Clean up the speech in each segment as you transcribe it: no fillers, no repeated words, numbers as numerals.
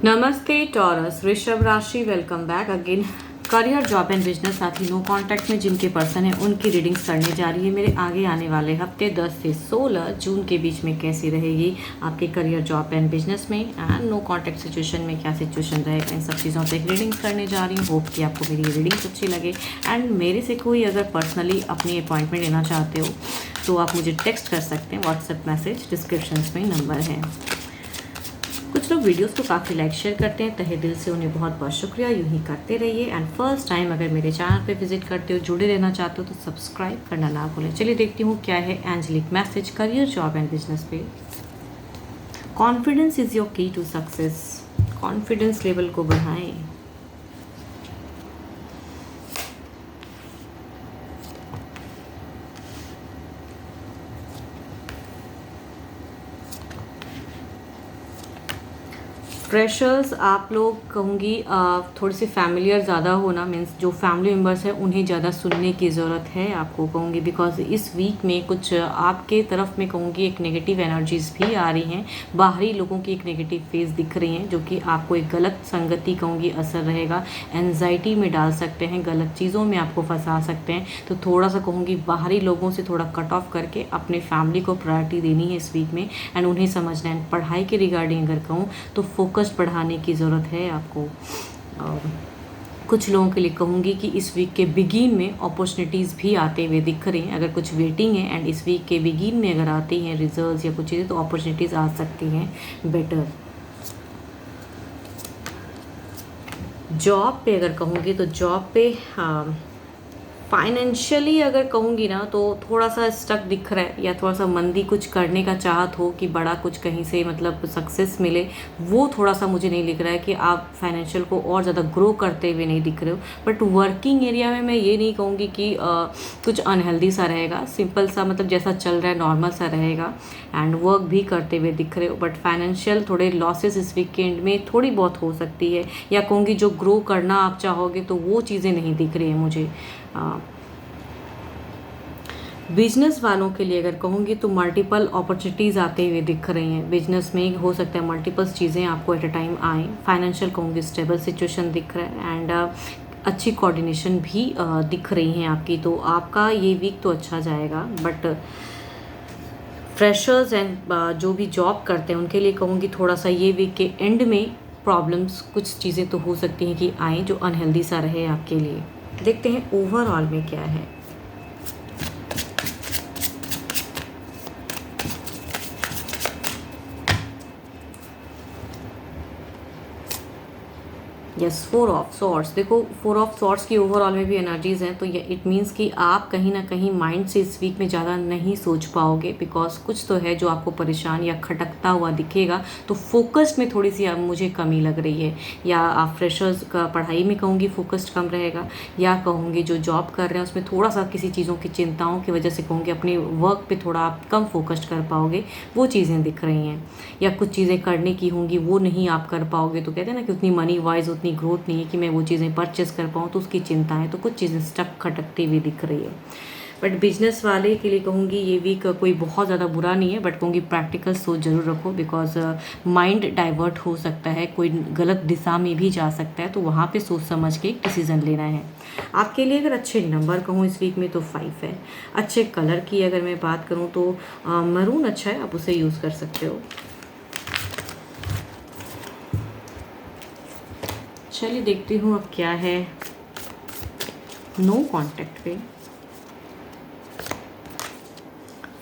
नमस्ते टॉरस, वृषभ राशि, welcome back again. Career, job and business साथी नो कांटेक्ट में जिनके पर्सन है उनकी रीडिंग्स करने जा रही है। मेरे आगे आने वाले हफ्ते 10 से 16 जून के बीच में कैसी रहेगी आपके करियर, जॉब एंड बिजनेस में, एंड नो कांटेक्ट सिचुएशन में क्या सिचुएशन रहेगा, इन सब चीज़ों पे रीडिंग्स करने जा रही हूँ। होप कि आपको मेरी रीडिंग्स अच्छी लगे। एंड मेरे से कोई अगर पर्सनली अपनी अपॉइंटमेंट लेना चाहते हो तो आप मुझे टेक्स्ट कर सकते हैं, व्हाट्सएप मैसेज डिस्क्रिप्शन में नंबर है। कुछ लोग वीडियोस को काफ़ी लाइक शेयर करते हैं, तहे दिल से उन्हें बहुत बहुत शुक्रिया। यूँ ही करते रहिए। एंड फर्स्ट टाइम अगर मेरे चैनल पे विजिट करते हो, जुड़े रहना चाहते हो तो सब्सक्राइब करना ना भूलें। चलिए देखती हूँ क्या है angelic message career, job and business पे। Confidence is your key to success. Confidence level को बढ़ाएं। फ्रेशर्स आप लोग कहूँगी थोड़ी सी फैमिलियर ज़्यादा होना, मीन्स जो फैमिली मेम्बर्स हैं उन्हें ज़्यादा सुनने की ज़रूरत है आपको कहूँगी, बिकॉज इस वीक में कुछ आपके तरफ में कहूँगी एक नेगेटिव एनर्जीज भी आ रही हैं। बाहरी लोगों की एक नेगेटिव फेस दिख रही हैं जो कि आपको एक गलत संगति कहूँगी असर रहेगा, एनजाइटी में डाल सकते हैं, गलत चीज़ों में आपको फंसा सकते हैं। तो थोड़ा सा कहूँगी बाहरी लोगों से थोड़ा कट ऑफ करके अपने फैमिली को प्रायोरिटी देनी है इस वीक में, एंड उन्हें समझना है। पढ़ाई के रिगार्डिंग अगर कहूँ तो फोकस बढ़ाने की ज़रूरत है आपको। और कुछ लोगों के लिए कहूँगी कि इस वीक के बिगिन में अपॉर्चुनिटीज़ भी आते हुए दिख रही हैं। अगर कुछ वेटिंग है एंड इस वीक के बिगिन में अगर आती हैं रिजल्ट्स या कुछ चीज़ें तो अपॉर्चुनिटीज़ आ सकती हैं बेटर। जॉब पे अगर कहूँगी तो जॉब पे फाइनेंशियली अगर कहूँगी ना तो थोड़ा सा स्टक दिख रहा है, या थोड़ा सा मंदी, कुछ करने का चाहत हो कि बड़ा कुछ कहीं से मतलब सक्सेस मिले, वो थोड़ा सा मुझे नहीं दिख रहा है कि आप फाइनेंशियल को और ज़्यादा ग्रो करते हुए नहीं दिख रहे हो। बट वर्किंग एरिया में मैं ये नहीं कहूँगी कि कुछ अनहेल्दी सा रहेगा, सिंपल सा मतलब जैसा चल रहा है नॉर्मल सा रहेगा, एंड वर्क भी करते हुए दिख रहे हो। बट फाइनेंशियल थोड़े लॉसेस इस वीकेंड में थोड़ी बहुत हो सकती है, या कहूँगी जो ग्रो करना आप चाहोगे तो वो चीज़ें नहीं दिख रही है मुझे। बिजनेस वालों के लिए अगर कहूँगी तो मल्टीपल अपॉर्चुनिटीज़ आते हुए दिख रही हैं। बिजनेस में हो सकता है मल्टीपल्स चीज़ें आपको एट अ टाइम आएँ। फाइनेंशियल कहूँगी स्टेबल सिचुएशन दिख रहा है, एंड अच्छी कोऑर्डिनेशन भी दिख रही हैं आपकी। तो आपका ये वीक तो अच्छा जाएगा। बट फ्रेशर्स एंड जो भी जॉब करते हैं उनके लिए कहूँगी थोड़ा सा ये वीक के एंड में प्रॉब्लम्स, कुछ चीज़ें तो हो सकती हैं कि आएँ जो अनहेल्दी सा रहे आपके लिए। देखते हैं ओवरऑल में क्या है। Yes, 4 of swords. देखो 4 ऑफ सॉर्ड्स की ओवरऑल में भी एनर्जीज हैं, तो ये इट मीन्स कि आप कहीं ना कहीं माइंड से इस वीक में ज़्यादा नहीं सोच पाओगे, बिकॉज कुछ तो है जो आपको परेशान या खटकता हुआ दिखेगा। तो फोकस में थोड़ी सी मुझे कमी लग रही है, या आप फ्रेशर्स का पढ़ाई में कहूँगी फोकस्ड कम रहेगा, या कहूँगी जो जॉब कर रहे हैं उसमें थोड़ा सा किसी चीज़ों की चिंताओं की वजह से कहूँगी अपने वर्क पे थोड़ा आप कम फोकस्ड कर पाओगे, वो चीज़ें दिख रही हैं। या कुछ चीज़ें करने की होंगी वो नहीं आप कर पाओगे, तो कहते हैं ना कि उतनी मनी वाइज उतनी ग्रोथ नहीं है कि मैं वो चीज़ें परचेस कर पाऊँ, तो उसकी चिंता है। तो कुछ चीज़ें स्टक खटकती हुई दिख रही है। बट बिजनेस वाले के लिए कहूँगी ये वीक कोई बहुत ज़्यादा बुरा नहीं है, बट कहूँगी प्रैक्टिकल सोच जरूर रखो, बिकॉज माइंड डाइवर्ट हो सकता है, कोई गलत दिशा में भी जा सकता है, तो वहाँ पे सोच समझ के डिसीजन लेना है। आपके लिए अगर अच्छे नंबर कहूँ इस वीक में तो 5 है। अच्छे कलर की अगर मैं बात करूँ तो मरून अच्छा है, आप उसे यूज़ कर सकते हो। चलिए देखती हूँ अब क्या है नो कांटेक्ट पे।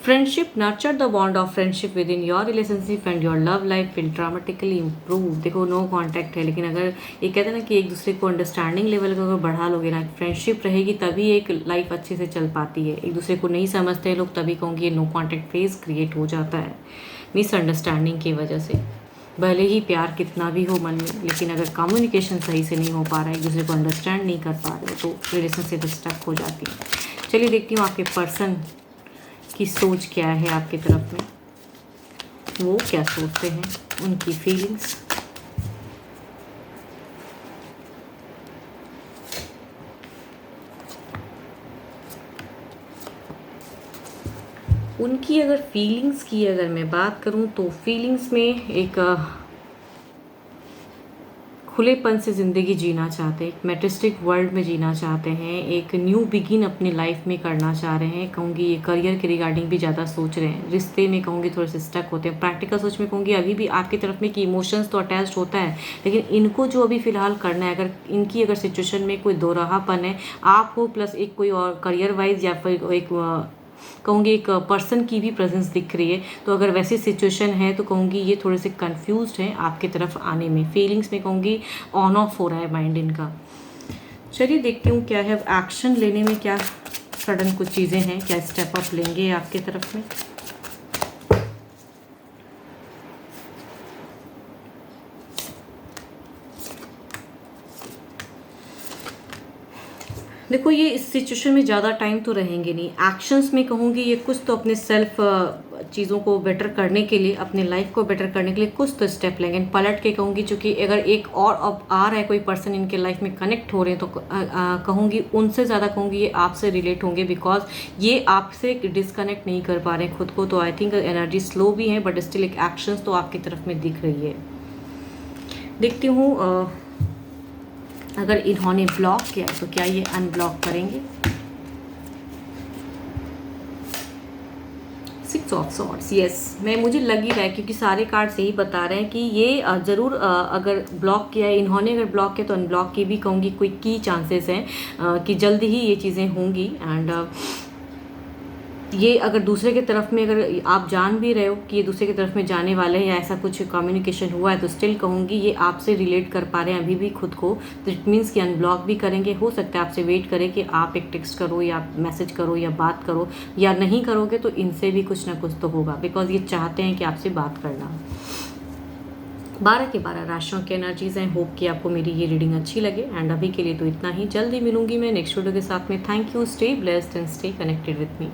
Friendship, nurture the bond of friendship with in your relationship and your love life will dramatically improve. देखो नो कांटेक्ट है, लेकिन अगर ये कहते हैं ना कि एक दूसरे को अंडरस्टैंडिंग लेवल का अगर बढ़ा लोगे ना, फ्रेंडशिप रहेगी तभी एक लाइफ अच्छे से चल पाती है। एक दूसरे को नहीं समझते हैं लोग तभी कहूँगी ये नो कांटेक्ट फेज क्रिएट हो जाता है, मिसअंडरस्टैंडिंग की वजह से। भले ही प्यार कितना भी हो मन में, लेकिन अगर कम्युनिकेशन सही से नहीं हो पा रहा है, एक दूसरे को अंडरस्टैंड नहीं कर पा रहे हो, तो रिलेशनशिप स्टक हो जाती है। चलिए देखती हूँ आपके पर्सन की सोच क्या है आपकी तरफ में, वो क्या सोचते हैं, उनकी फीलिंग्स। उनकी अगर फीलिंग्स की अगर मैं बात करूं तो फीलिंग्स में एक खुलेपन से ज़िंदगी जीना चाहते हैं, एक मेटिस्टिक वर्ल्ड में जीना चाहते हैं, एक न्यू बिगिन अपनी लाइफ में करना चाह रहे हैं। कहूँगी ये करियर के रिगार्डिंग भी ज़्यादा सोच रहे हैं, रिश्ते में कहूँगी थोड़े से स्टक होते हैं। प्रैक्टिकल सोच में कहूँगी अभी भी आपकी तरफ में कि इमोशंस तो अटैच्ड होता है, लेकिन इनको जो अभी फ़िलहाल करना है, अगर इनकी अगर सिचुएशन में कोई दोराहापन है, आप हो प्लस एक कोई और करियर वाइज या फिर एक कहूँगी एक पर्सन की भी प्रेजेंस दिख रही है, तो अगर वैसी सिचुएशन है तो कहूँगी ये थोड़े से कंफ्यूज्ड हैं आपकी तरफ आने में। फीलिंग्स में कहूँगी ऑन ऑफ हो रहा है माइंड इनका। चलिए देखती हूँ क्या है, एक्शन लेने में क्या सडन कुछ चीज़ें हैं, क्या स्टेप अप लेंगे आपके तरफ में। देखो ये इस सिचुएशन में ज़्यादा टाइम तो रहेंगे नहीं। एक्शंस में कहूँगी ये कुछ तो अपने सेल्फ चीज़ों को बेटर करने के लिए, अपने लाइफ को बेटर करने के लिए कुछ तो स्टेप लेंगे। पलट के कहूँगी चूँकि अगर एक और अब आ रहा है कोई पर्सन इनके लाइफ में कनेक्ट हो रहे हैं, तो कहूँगी उनसे ज़्यादा कहूँगी ये आपसे रिलेट होंगे, बिकॉज ये आपसे डिस्कनेक्ट नहीं कर पा रहे हैं खुद को। तो आई थिंक एनर्जी स्लो भी है, बट स्टिल एक एक्शंस तो आपकी तरफ में दिख रही है। देखती हूँ अगर इन्होंने ब्लॉक किया है तो क्या ये अनब्लॉक करेंगे। 6 ऑफ सॉर्ड्स, यस, मैं मुझे लग ही रहा है क्योंकि सारे कार्ड्स यही बता रहे हैं कि ये ज़रूर अगर ब्लॉक किया है इन्होंने, अगर ब्लॉक किया तो अनब्लॉक की भी कहूँगी कोई की चांसेस हैं कि जल्दी ही ये चीज़ें होंगी। एंड ये अगर दूसरे की तरफ में अगर आप जान भी रहे हो कि ये दूसरे की तरफ में जाने वाले हैं या ऐसा कुछ कम्युनिकेशन हुआ है, तो स्टिल कहूँगी ये आपसे रिलेट कर पा रहे हैं अभी भी खुद को, तो इट मीन्स कि अनब्लॉक भी करेंगे। हो सकता है आपसे वेट करें कि आप एक टेक्स्ट करो या मैसेज करो या बात करो, या नहीं करोगे तो इनसे भी कुछ ना कुछ तो होगा, बिकॉज ये चाहते हैं कि आपसे बात करना। 12 के 12 राशियों की एनर्जीज हैं। होप कि आपको मेरी ये रीडिंग अच्छी लगे। एंड अभी के लिए तो इतना ही, जल्दी मिलूंगी मैं नेक्स्ट वीडियो के साथ में। Thank you, stay blessed and stay connected with me.